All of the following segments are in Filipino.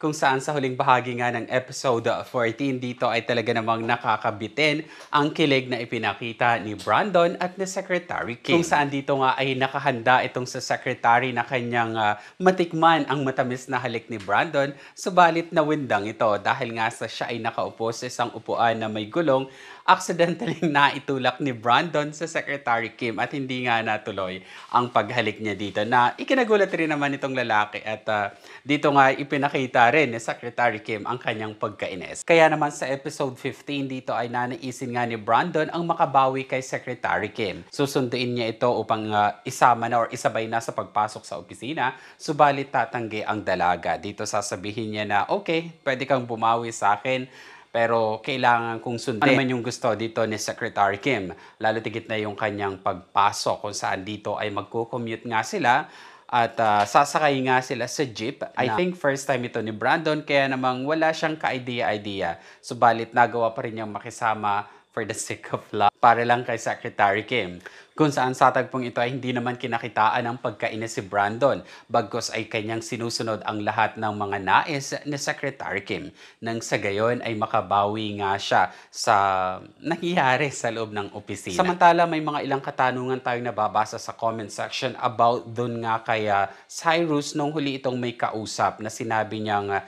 Kung saan sa huling bahagi nga ng episode 14 dito ay talaga namang nakakabitin ang kilig na ipinakita ni Brandon at ni Secretary Kim. Kung saan dito nga ay nakahanda itong sa Secretary na kanyang matikman ang matamis na halik ni Brandon, subalit nawindang ito dahil nga sa siya ay nakaupo sa isang upuan na may gulong, accidentally naitulak ni Brandon sa Secretary Kim at hindi nga natuloy ang paghalik niya dito na ikinagulat rin naman itong lalaki at dito nga ipinakita rin ni Secretary Kim ang kanyang pagkainis. Kaya naman sa episode 15 dito ay nanaisin nga ni Brandon ang makabawi kay Secretary Kim. Susunduin niya ito upang isama na or isabay na sa pagpasok sa opisina, subalit tatanggi ang dalaga. Dito sasabihin niya na okay, pwede kang bumawi sa akin, pero kailangan kong sundin. Ano man yung gusto dito ni Secretary Kim. Lalo tigit na yung kanyang pagpasok kung saan dito ay magko-commute nga sila at sasakay nga sila sa jeep. I think first time ito ni Brandon kaya namang wala siyang ka-idea-idea. Subalit nagawa pa rin niyang makisama for the sake of love para lang kay Secretary Kim. Kung saan sa tagpong ito ay hindi naman kinakitaan ang pagkainis si Brandon, bagkus ay kanyang sinusunod ang lahat ng mga nais ni Secretary Kim. Nang sa gayon ay makabawi nga siya sa nangyayari sa loob ng opisina. Samantala may mga ilang katanungan tayong nababasa sa comment section about dun nga kaya Cyrus nung huli itong may kausap na sinabi niyang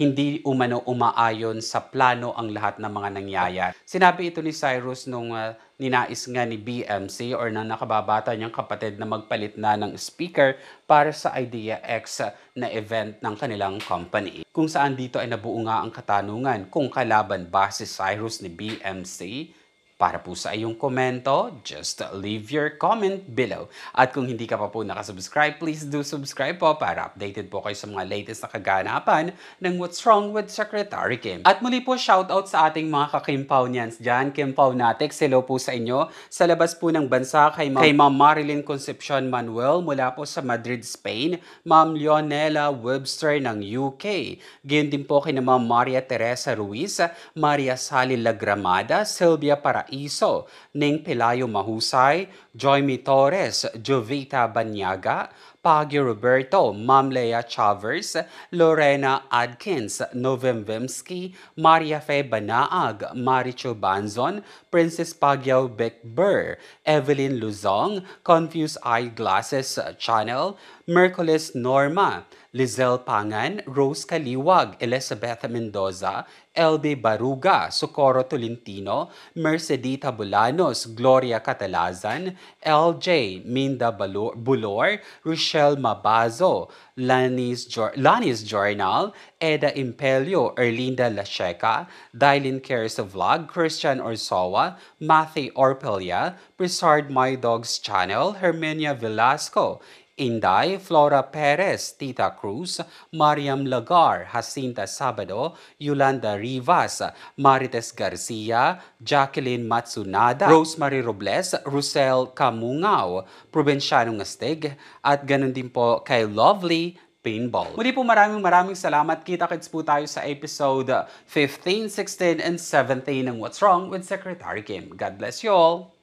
hindi umano umaayon sa plano ang lahat ng mga nangyayari. Sinabi ito ni Cyrus nung ninais nga ni BMC or na nakababata niyang kapatid na magpalit na ng speaker para sa Idea X na event ng kanilang company. Kung saan dito ay nabuo nga ang katanungan kung kalaban ba si Cyrus ni BMC. Para po sa iyong komento, just leave your comment below. At kung hindi ka pa po nakasubscribe, please do subscribe po para updated po kayo sa mga latest na kaganapan ng What's Wrong with Secretary Kim. At muli po, shoutout sa ating mga kakimpaw-nians dyan. Kimpaw-natex, hello po sa inyo. Sa labas po ng bansa kay Ma'am Marilyn Concepcion Manuel mula po sa Madrid, Spain. Ma'am Leonela Webster ng UK. Gayon din po kay Ma'am Maria Teresa Ruiz, Maria Sally Lagramada, Sylvia Paraiso, Ning Pelayo Mahusay, Joymi Torres, Jovita Banyaga, Pagyo Roberto, Ma'am Lea Chavers, Lorena Adkins, Novem Vemski, Maria Fe Banaag, Maricho Banzon, Princess Pagyaw Beckber, Evelyn Luzong, Confused Eyeglasses Channel, Mercules Norma, Lizelle Pangan, Rose Kaliwag, Elizabeth Mendoza, LB Baruga, Socorro Tolentino, Mercedita Bulanos, Gloria Catalazan, LJ Minda Bulor, Rochelle Mabazo, Lanis Journal, Eda Impelio, Erlinda Lacheca, Dylin Cares Vlog, Christian Orsowa, Matthew Orpelia, Presard My Dogs Channel, Hermenia Velasco, Inday, Flora Perez, Tita Cruz, Mariam Lagar, Jacinta Sabado, Yolanda Rivas, Marites Garcia, Jacqueline Matsunada, Rosemary Robles, Rusel Camungao, Provincianong Astig, at ganun din po kay Lovely Paintball. Muli po maraming salamat. Kita-kits po tayo sa episode 15, 16, and 17 ng What's Wrong with Secretary Kim. God bless you all!